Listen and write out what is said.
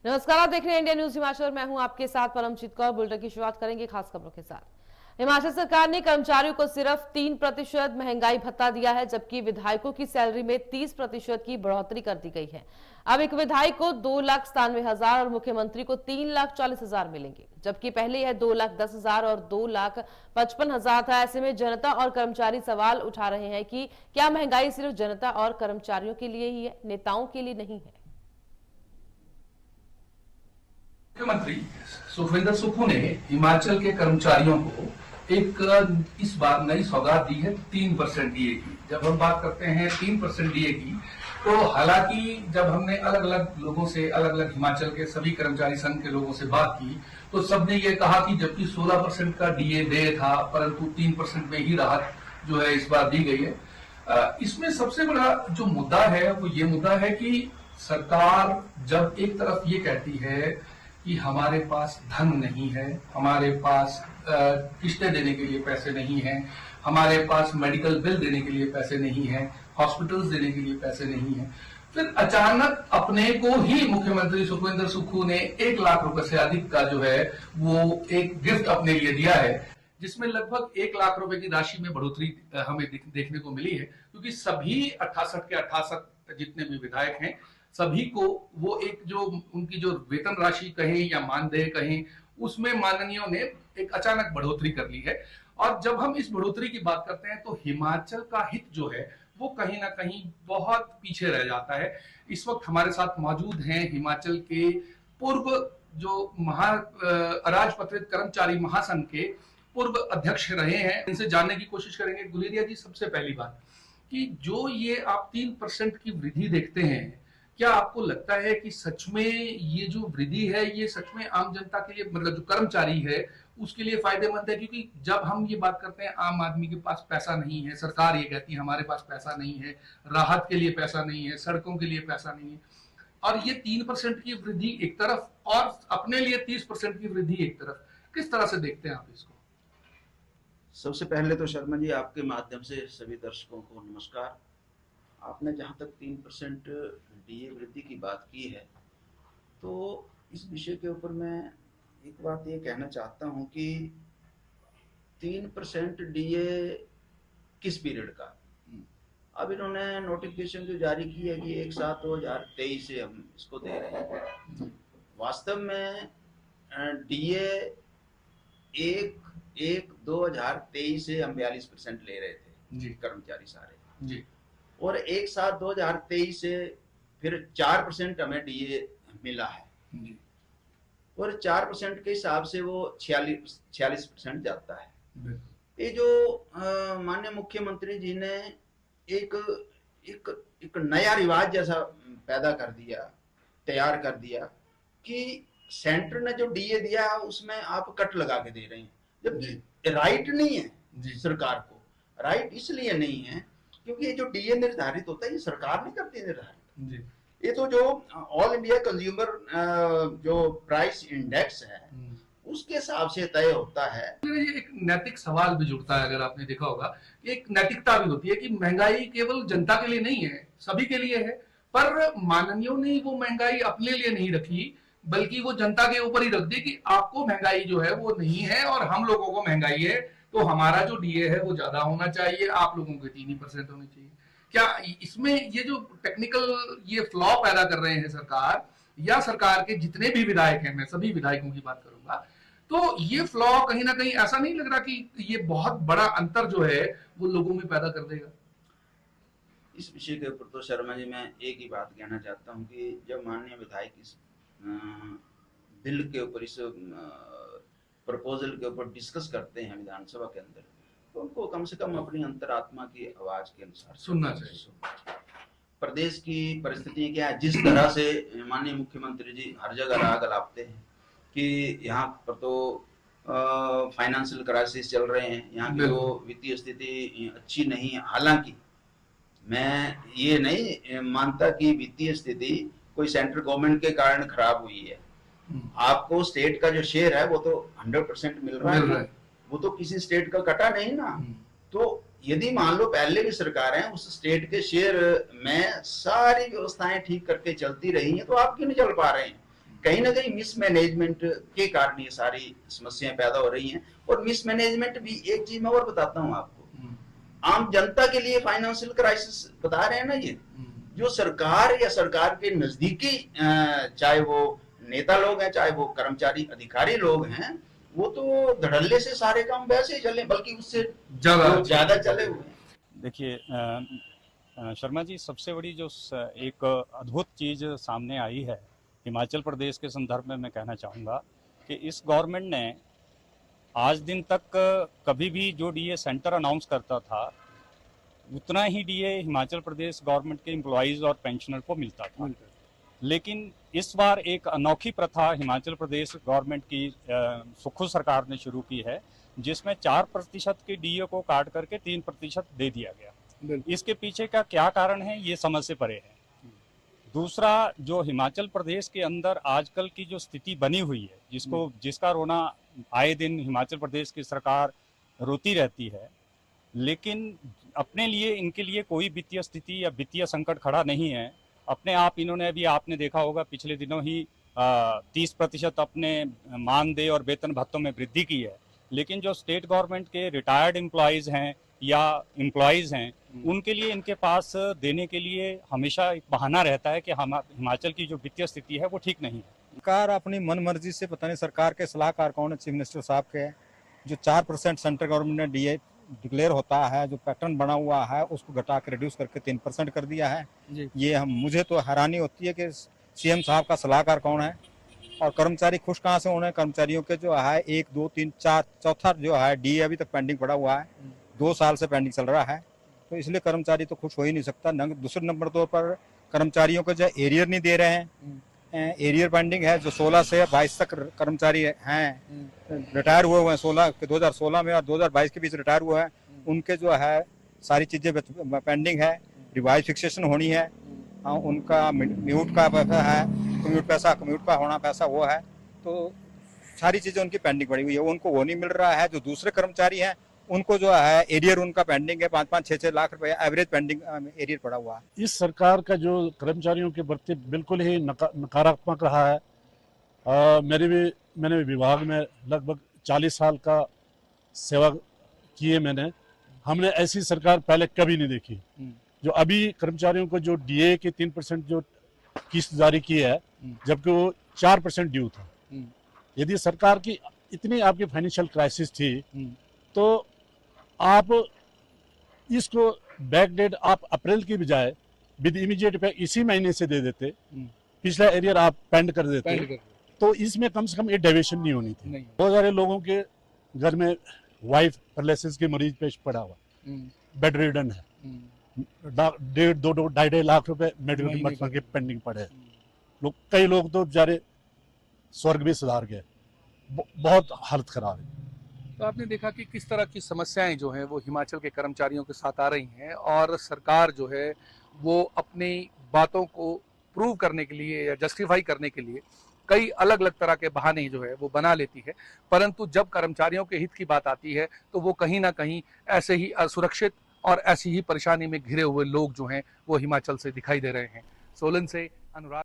नमस्कार, आप देख रहे हैं इंडिया न्यूज हिमाचल। मैं हूं आपके साथ परमजीत कौर। बुलेटिन की शुरुआत करेंगे खास खबरों के साथ। हिमाचल सरकार ने कर्मचारियों को सिर्फ 3% महंगाई भत्ता दिया है, जबकि विधायकों की सैलरी में 30% की बढ़ोतरी कर दी गई है। अब एक विधायक को 2,97,000 और मुख्यमंत्री को 3,40,000 मिलेंगे, जबकि पहले यह 2,10,000 और 2,55,000 था। ऐसे में जनता और कर्मचारी सवाल उठा रहे हैं कि क्या महंगाई सिर्फ जनता और कर्मचारियों के लिए ही है, नेताओं के लिए नहीं है। मुख्यमंत्री सुखविंदर सुक्खू ने हिमाचल के कर्मचारियों को एक इस बार नई सौगात दी है 3% डीए की। जब हम बात करते हैं 3% डीए की, तो हालांकि जब हमने अलग अलग लोगों से, अलग अलग हिमाचल के सभी कर्मचारी संघ के लोगों से बात की, तो सबने ये कहा कि जबकि 16% का डीए दे था, परंतु 3% में ही राहत जो है इस बार दी गई है। इसमें सबसे बड़ा जो मुद्दा है वो ये मुद्दा है कि सरकार जब एक तरफ ये कहती है कि हमारे पास धन नहीं है, हमारे पास किस्तें देने के लिए पैसे नहीं हैं, हमारे पास मेडिकल बिल देने के लिए पैसे नहीं हैं, हॉस्पिटल्स देने के लिए पैसे नहीं हैं, फिर अचानक अपने को ही मुख्यमंत्री सुखविंदर सुक्खू ने 1 लाख रुपए से अधिक का जो है वो एक गिफ्ट अपने लिए दिया है, जिसमें लगभग 1 लाख रुपए की राशि में बढ़ोतरी हमें देखने को मिली है। क्योंकि सभी 68 के 68 जितने भी विधायक हैं, सभी को वो एक जो उनकी जो वेतन राशि कहें या मानदेय कहें, उसमें माननीयों ने एक अचानक बढ़ोतरी कर ली है। और जब हम इस बढ़ोतरी की बात करते हैं तो हिमाचल का हित जो है वो कहीं ना कहीं बहुत पीछे रह जाता है। इस वक्त हमारे साथ मौजूद हैं हिमाचल के पूर्व जो अराजपत्रित कर्मचारी महासंघ के पूर्व अध्यक्ष रहे हैं। इनसे जानने की कोशिश करेंगे। गुलेरिया जी, सबसे पहली बात कि जो ये आप 3% की वृद्धि देखते हैं, क्या आपको लगता है कि सच में ये जो वृद्धि है ये सच में आम जनता के लिए, मतलब जो कर्मचारी है उसके लिए फायदेमंद है? क्योंकि जब हम ये बात करते हैं आम आदमी के पास पैसा नहीं है, सरकार ये कहती है हमारे पास पैसा नहीं है, राहत के लिए पैसा नहीं है, सड़कों के लिए पैसा नहीं है, और ये 3% की वृद्धि एक तरफ और अपने लिए 30% की वृद्धि एक तरफ, किस तरह से देखते हैं आप इसको? सबसे पहले तो शर्मा जी, आपके माध्यम से सभी दर्शकों को नमस्कार। आपने जहाँ तक 3% डीए वृद्धि की बात की है, तो इस विषय के ऊपर मैं एक बात ये कहना चाहता हूँ कि 3% डीए किस पीरियड का, अब इन्होंने नोटिफिकेशन जो जारी की है कि 1/7/2023 से हम इसको दे रहे हैं। वास्तव में डीए 1/1/2023 से हम 42% ले रहे थे जी, कर्मचारी सारे जी, और 1/7/2023 से फिर 4% हमें डीए मिला है जी, और 4% के हिसाब से वो 46% जाता है। बिल्कुल। ये जो माननीय मुख्यमंत्री जी ने एक एक एक नया रिवाज जैसा पैदा कर दिया, तैयार कर दिया कि सेंटर ने जो डीए दिया है उसमें आप कट लगा के दे रहे हैं, जबकि राइट नहीं है। सरकार को राइट इसलिए नहीं है क्योंकि ये जो डीए निर्धारित होता है ये सरकार नहीं करती निर्धारित। ये तो जो ऑल इंडिया कंज्यूमर जो प्राइस इंडेक्स है उसके हिसाब से तय होता है। ये एक नैतिक सवाल भी जुड़ता है, अगर आपने देखा होगा, एक नैतिकता भी होती है कि महंगाई केवल जनता के लिए नहीं है, सभी के लिए है, पर माननीयों ने वो महंगाई अपने लिए नहीं रखी, बल्कि वो जनता के ऊपर ही रख दी कि आपको महंगाई जो है वो नहीं है और हम लोगों को महंगाई है, तो हमारा जो डीए है वो ज्यादा होना चाहिए, आप लोगों के 3% होने चाहिए। क्या इसमें ये जो टेक्निकल ये फ्लॉ पैदा कर रहे हैं सरकार या सरकार के जितने भी विधायक हैं, मैं सभी विधायकों की बात करूंगा, तो ये फ्लॉ कहीं ना कहीं ऐसा नहीं लग रहा कि ये बहुत बड़ा अंतर जो है वो लोगों में पैदा कर देगा? इस विषय के ऊपर तो शर्मा जी मैं एक ही बात कहना चाहता हूँ कि जब माननीय विधायक इस बिल के ऊपर, इस प्रपोजल के ऊपर डिस्कस करते हैं विधानसभा के अंदर, तो उनको कम से कम अपनी अंतरात्मा की आवाज के अनुसार सुनना चाहिए। प्रदेश की परिस्थिति क्या है, जिस तरह से माननीय मुख्यमंत्री जी हर जगह राग अलापते हैं कि यहाँ पर तो फाइनेंशियल क्राइसिस चल रहे हैं, यहाँ की वो वित्तीय स्थिति अच्छी नहीं है। हालांकि मैं ये नहीं मानता कि वित्तीय स्थिति कोई सेंट्रल गवर्नमेंट के कारण खराब हुई है। आपको स्टेट का जो शेयर है वो तो 100% मिल रहा है, वो तो किसी स्टेट का कटा नहीं ना। तो यदि मान लो पहले की सरकार है उस स्टेट के शेयर में सारी व्यवस्थाएं ठीक करके चलती रही हैं, तो आप क्यों नहीं चल पा रहे हैं? कहीं ना कहीं मिसमैनेजमेंट के कारण ये सारी समस्याएं पैदा हो रही हैं। और मिसमैनेजमेंट भी एक चीज मैं और बताता हूँ आपको, आम जनता के लिए फाइनेंशियल क्राइसिस बता रहे हैं ना ये, जो सरकार या सरकार के नजदीकी चाहे वो नेता लोग हैं चाहे वो कर्मचारी अधिकारी लोग हैं, वो तो धड़ल्ले से सारे काम वैसे ही चले, बल्कि उससे ज्यादा चले हुए हैं। देखिए शर्मा जी, सबसे बड़ी जो एक अद्भुत चीज सामने आई है हिमाचल प्रदेश के संदर्भ में, मैं कहना चाहूँगा कि इस गवर्नमेंट ने आज दिन तक कभी भी जो डीए सेंटर अनाउंस करता था उतना ही डीए हिमाचल प्रदेश गवर्नमेंट के एम्प्लॉइज और पेंशनर को मिलता था। लेकिन इस बार एक अनोखी प्रथा हिमाचल प्रदेश गवर्नमेंट की सुक्खू सरकार ने शुरू की है, जिसमें 4% के डीए को काट करके 3% दे दिया गया। इसके पीछे का क्या कारण है ये समझ से परे है। दूसरा, जो हिमाचल प्रदेश के अंदर आजकल की जो स्थिति बनी हुई है, जिसका रोना आए दिन हिमाचल प्रदेश की सरकार रोती रहती है, लेकिन अपने लिए इनके लिए कोई वित्तीय स्थिति या वित्तीय संकट खड़ा नहीं है। अपने आप इन्होंने, अभी आपने देखा होगा पिछले दिनों ही 30% अपने मानदेय और वेतन भत्तों में वृद्धि की है। लेकिन जो स्टेट गवर्नमेंट के रिटायर्ड एम्प्लॉयज हैं या एम्प्लॉयज हैं, उनके लिए इनके पास देने के लिए हमेशा एक बहाना रहता है कि हिमाचल की जो वित्तीय स्थिति है वो ठीक नहीं है। सरकार अपनी मनमर्जी से, पता नहीं सरकार के सलाहकार कौन है, चीफ मिनिस्टर साहब के, जो 4% सेंट्रल गवर्नमेंट ने डीए डिक्लेयर होता है, जो पैटर्न बना हुआ है उसको घटा के रिड्यूस करके 3% कर दिया है जी। ये मुझे तो हैरानी होती है कि सीएम साहब का सलाहकार कौन है और कर्मचारी खुश कहाँ से होने। कर्मचारियों के जो है 1, 2, 3, 4 चौथा जो है डीए अभी तक पेंडिंग पड़ा हुआ है, 2 साल से पेंडिंग चल रहा है, तो इसलिए कर्मचारी तो खुश हो ही नहीं सकता। दूसरे नंबर तौर पर कर्मचारियों को जो एरियर नहीं दे रहे हैं, एरियर पेंडिंग है। जो 16 से 22 तक कर्मचारी हैं, रिटायर हुए हैं 2016 में और 2022 के बीच रिटायर हुए हैं, उनके जो है सारी चीजें पेंडिंग है। रिवाइज फिक्सेशन होनी है, उनका म्यूट का पैसा है, कम्यूट का होना पैसा वो है, तो सारी चीजें उनकी पेंडिंग पड़ी हुई है, उनको वो नहीं मिल रहा है। जो दूसरे कर्मचारी हैं उनको जो है एरियर उनका पेंडिंग है, 5-5, 6-6 लाख रुपए एवरेज पेंडिंग एरियर पड़ा हुआ है। इस सरकार का जो कर्मचारियों के प्रति बिल्कुल ही नकारात्मक रहा है। मैंने विभाग में लगभग 40 साल का सेवा की है मैंने। हमने ऐसी सरकार पहले कभी नहीं देखी। जो अभी कर्मचारियों को जो डीए के 3% जो किस्त जारी की है, जबकि वो 4% ड्यू था। यदि सरकार की इतनी आपकी फाइनेंशियल क्राइसिस थी तो आप इसको बैकडेट आप अप्रैल की बजाय विद इमीडिएट पे इसी महीने से दे देते, पिछला एरियर आप पेंड कर देते, तो इसमें कम से कम ये डेविएशन नहीं होनी थी। बहुत सारे लोगों के घर में वाइफ पैरालिसिस के मरीज पेश पड़ा हुआ, बेड रिडन है, 1.5-2 लाख रुपए मेडिकल के पेंडिंग पड़े। कई लोग तो बेचारे स्वर्ग भी सुधार गए। बहुत हालत खराब है। तो आपने देखा कि किस तरह की समस्याएं जो हैं वो हिमाचल के कर्मचारियों के साथ आ रही हैं, और सरकार जो है वो अपनी बातों को प्रूव करने के लिए या जस्टिफाई करने के लिए कई अलग अलग तरह के बहाने जो है वो बना लेती है। परंतु जब कर्मचारियों के हित की बात आती है तो वो कहीं ना कहीं ऐसे ही असुरक्षित और ऐसी ही परेशानी में घिरे हुए लोग जो हैं वो हिमाचल से दिखाई दे रहे हैं। सोलन से अनुराग।